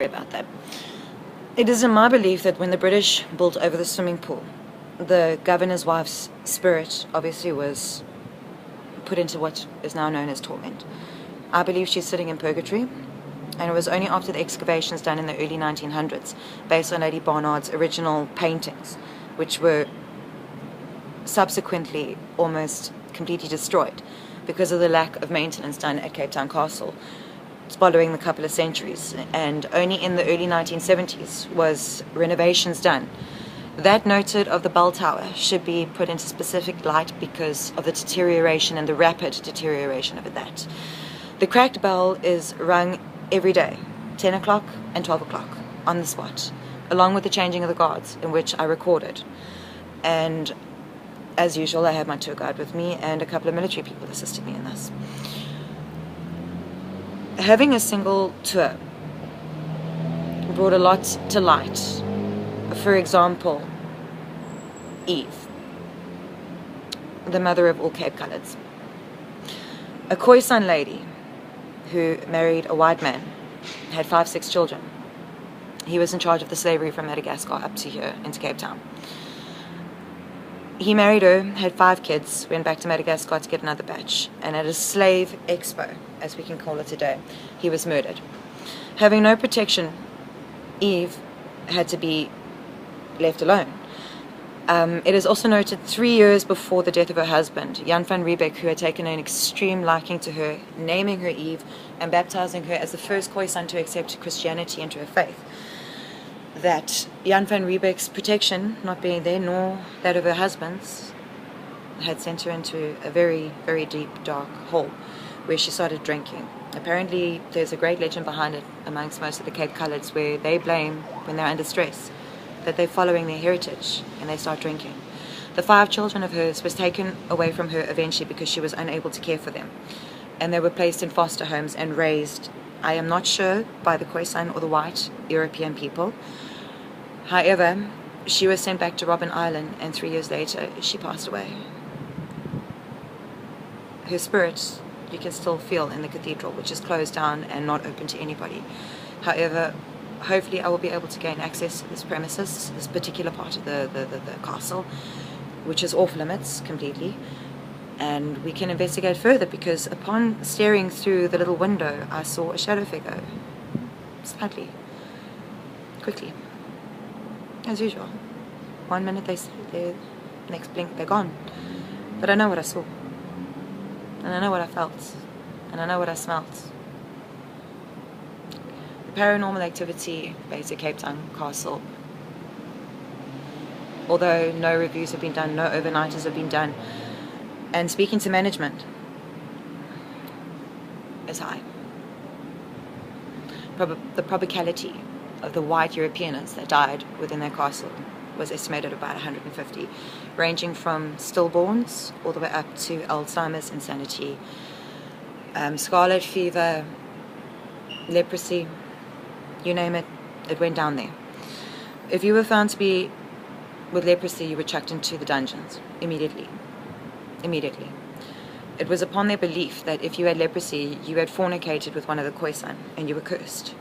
about that. It is in my belief that when the British built over the swimming pool, the governor's wife's spirit obviously was put into what is now known as torment. I believe she's sitting in purgatory, and it was only after the excavations done in the early 1900s, based on Lady Barnard's original paintings, which were subsequently almost completely destroyed because of the lack of maintenance done at Cape Town Castle following the couple of centuries, and only in the early 1970s was renovations done. That noted of the bell tower should be put into specific light because of the deterioration and the rapid deterioration of that. The cracked bell is rung every day, 10 o'clock and 12 o'clock, on the spot, along with the changing of the guards, in which I recorded. And as usual, I had my tour guide with me, and a couple of military people assisted me in this. Having a single tour brought a lot to light. For example, Eve, the mother of all Cape Coloureds, a Khoisan lady who married a white man, had 5-6 children. He was in charge of the slavery from Madagascar up to here into Cape Town. He married her, had 5 kids, went back to Madagascar to get another batch, and at a slave expo, as we can call it today, he was murdered. Having no protection, Eve had to be left alone. It is also noted 3 years before the death of her husband, Jan van Riebeck, who had taken an extreme liking to her, naming her Eve and baptizing her as the first Khoisan to accept Christianity into her faith, that Jan van Riebeck's protection not being there, nor that of her husband's, had sent her into a very, very deep, dark hole where she started drinking. Apparently, there's a great legend behind it amongst most of the Cape Coloureds, where they blame, when they're under stress, that they're following their heritage and they start drinking. The 5 children of hers was taken away from her eventually because she was unable to care for them, and they were placed in foster homes and raised, I am not sure, by the Khoisan or the white European people. However, she was sent back to Robben Island, and 3 years later she passed away. Her spirit you can still feel in the cathedral, which is closed down and not open to anybody. However, hopefully I will be able to gain access to this premises, this particular part of the castle, which is off limits completely, and we can investigate further, because upon staring through the little window I saw a shadow figure, slightly, quickly, as usual. 1 minute they're there, next blink they're gone. But I know what I saw, and I know what I felt, and I know what I smelt. Paranormal activity based at Cape Town Castle, although no reviews have been done, no overnighters have been done, and speaking to management, is high. The probability of the white Europeans that died within their castle was estimated about 150, ranging from stillborns all the way up to Alzheimer's, insanity, scarlet fever, leprosy, you name it, it went down there. If you were found to be with leprosy, you were chucked into the dungeons immediately. Immediately. It was upon their belief that if you had leprosy, you had fornicated with one of the Khoisan and you were cursed.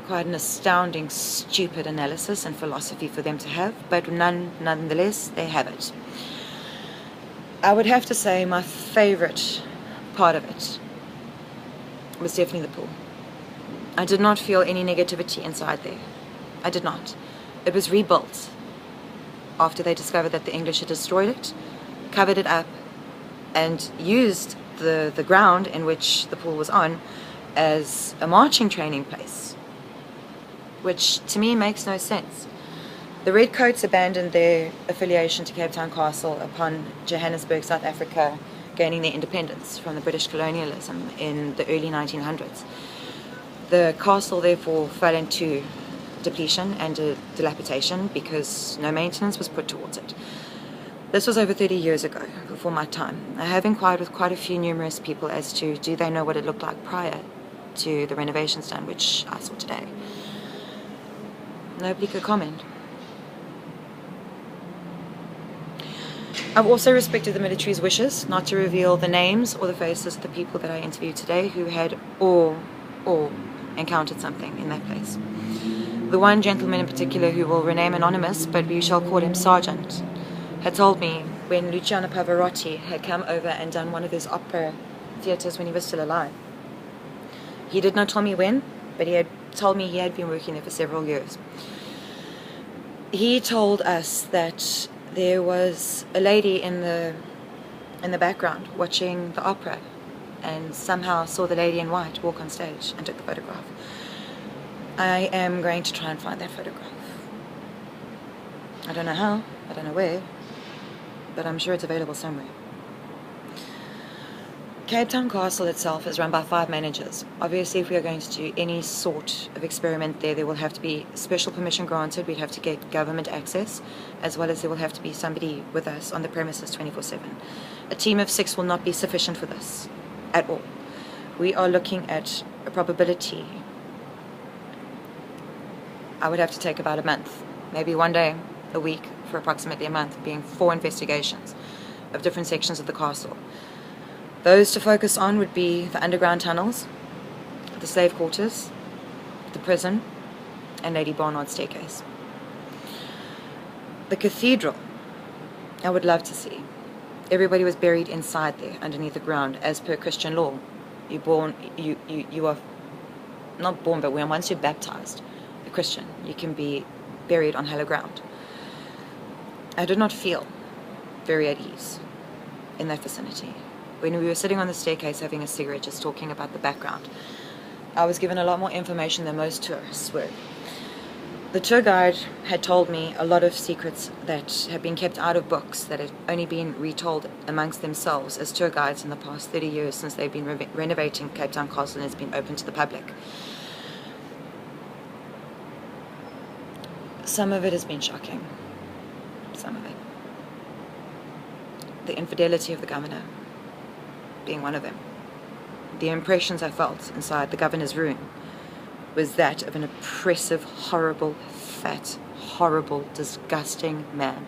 Quite an astounding, stupid analysis and philosophy for them to have, but nonetheless, they have it. I would have to say my favorite part of it was definitely the pool. I did not feel any negativity inside there. I did not. It was rebuilt after they discovered that the English had destroyed it, covered it up, and used the ground in which the pool was on as a marching training place, which to me makes no sense. The Redcoats abandoned their affiliation to Cape Town Castle upon Johannesburg, South Africa, gaining their independence from the British colonialism in the early 1900s. The castle therefore fell into depletion and dilapidation because no maintenance was put towards it. This was over 30 years ago, before my time. I have inquired with quite a few numerous people as to do they know what it looked like prior to the renovations done, which I saw today. Nobody could comment. I've also respected the military's wishes not to reveal the names or the faces of the people that I interviewed today who had all encountered something in that place. The one gentleman in particular, who will remain anonymous, but we shall call him Sergeant, had told me when Luciano Pavarotti had come over and done one of his opera theatres when he was still alive. He did not tell me when, but he had told me he had been working there for several years. He told us that there was a lady in the background watching the opera, and somehow saw the lady in white walk on stage and took the photograph. I am going to try and find that photograph. I don't know how, I don't know where, but I'm sure it's available somewhere. Cape Town Castle itself is run by 5 managers. Obviously, if we are going to do any sort of experiment there will have to be special permission granted. We'd have to get government access, as well as there will have to be somebody with us on the premises 24/7. A team of 6 will not be sufficient for this at all. We are looking at a probability. I would have to take about a month, maybe one day a week for approximately a month, being 4 investigations of different sections of the castle. Those to focus on would be the underground tunnels, the slave quarters, the prison, and Lady Barnard's staircase. The cathedral, I would love to see. Everybody was buried inside there, underneath the ground, as per Christian law. You are not born, but once you're baptized a Christian, you can be buried on hallowed ground. I did not feel very at ease in that vicinity. When we were sitting on the staircase having a cigarette, just talking about the background, I was given a lot more information than most tourists were. The tour guide had told me a lot of secrets that had been kept out of books, that had only been retold amongst themselves as tour guides in the past 30 years since they've been renovating Cape Town Castle and it's been open to the public. Some of it has been shocking. Some of it. The infidelity of the governor being one of them. The impressions I felt inside the governor's room was that of an oppressive, horrible, fat, horrible, disgusting man.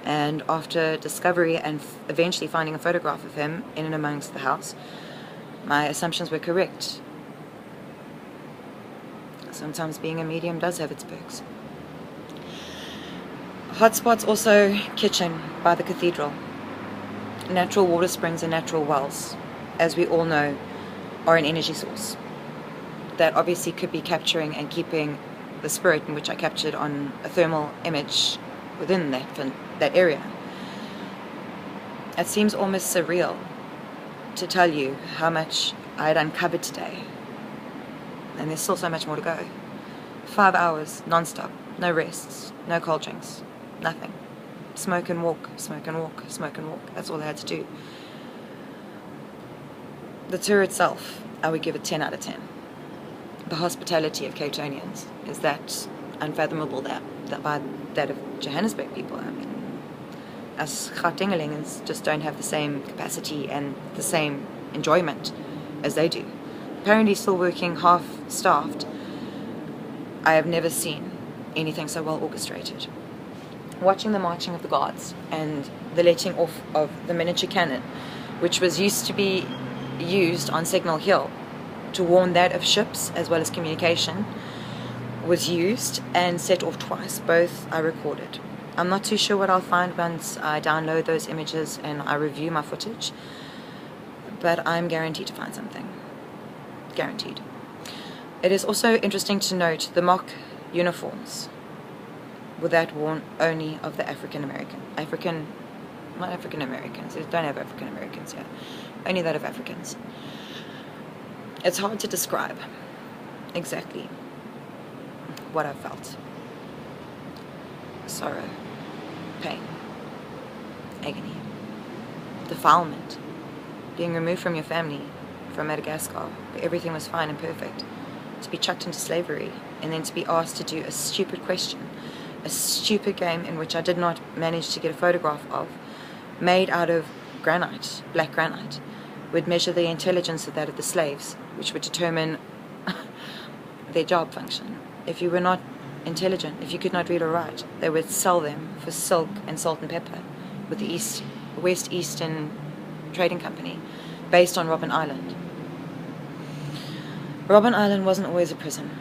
And after discovery and eventually finding a photograph of him in and amongst the house, my assumptions were correct. Sometimes being a medium does have its perks. Hotspots also kitchen by the cathedral. Natural water springs and natural wells, as we all know, are an energy source that obviously could be capturing and keeping the spirit, in which I captured on a thermal image within that area. It seems almost surreal to tell you how much I had uncovered today, and there's still so much more to go. 5 hours non-stop, no rests, no cold drinks, nothing. Smoke and walk, smoke and walk, smoke and walk. That's all I had to do. The tour itself, I would give it 10 out of 10. The hospitality of Cape Townians is that unfathomable that by that of Johannesburg people. I mean, us Gautengers just don't have the same capacity and the same enjoyment as they do. Apparently still working half-staffed. I have never seen anything so well orchestrated. Watching the marching of the guards and the letting off of the miniature cannon, which was used to be used on Signal Hill to warn that of ships as well as communication, was used and set off twice. Both I recorded. I'm not too sure what I'll find once I download those images and I review my footage, but I'm guaranteed to find something. Guaranteed. It is also interesting to note the mock uniforms were that worn only of the not African Americans, we don't have African Americans here, only that of Africans. It's hard to describe exactly what I felt. Sorrow, pain, agony, defilement, being removed from your family, from Madagascar, where everything was fine and perfect, to be chucked into slavery, and then to be asked to do a stupid question, a stupid game in which I did not manage to get a photograph of, made out of granite, black granite, would measure the intelligence of that of the slaves, which would determine their job function. If you were not intelligent, if you could not read or write, they would sell them for silk and salt and pepper with the West Eastern Trading Company, based on Robben Island. Robben Island wasn't always a prison.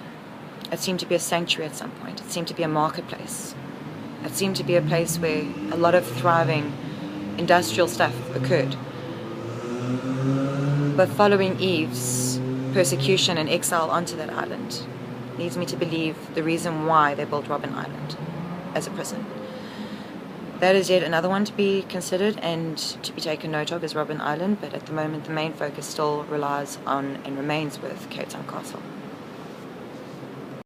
It seemed to be a sanctuary at some point. It seemed to be a marketplace. It seemed to be a place where a lot of thriving industrial stuff occurred. But following Eve's persecution and exile onto that island leads me to believe the reason why they built Robben Island as a prison. That is yet another one to be considered and to be taken note of, is Robben Island, but at the moment the main focus still relies on and remains with Cape Town Castle.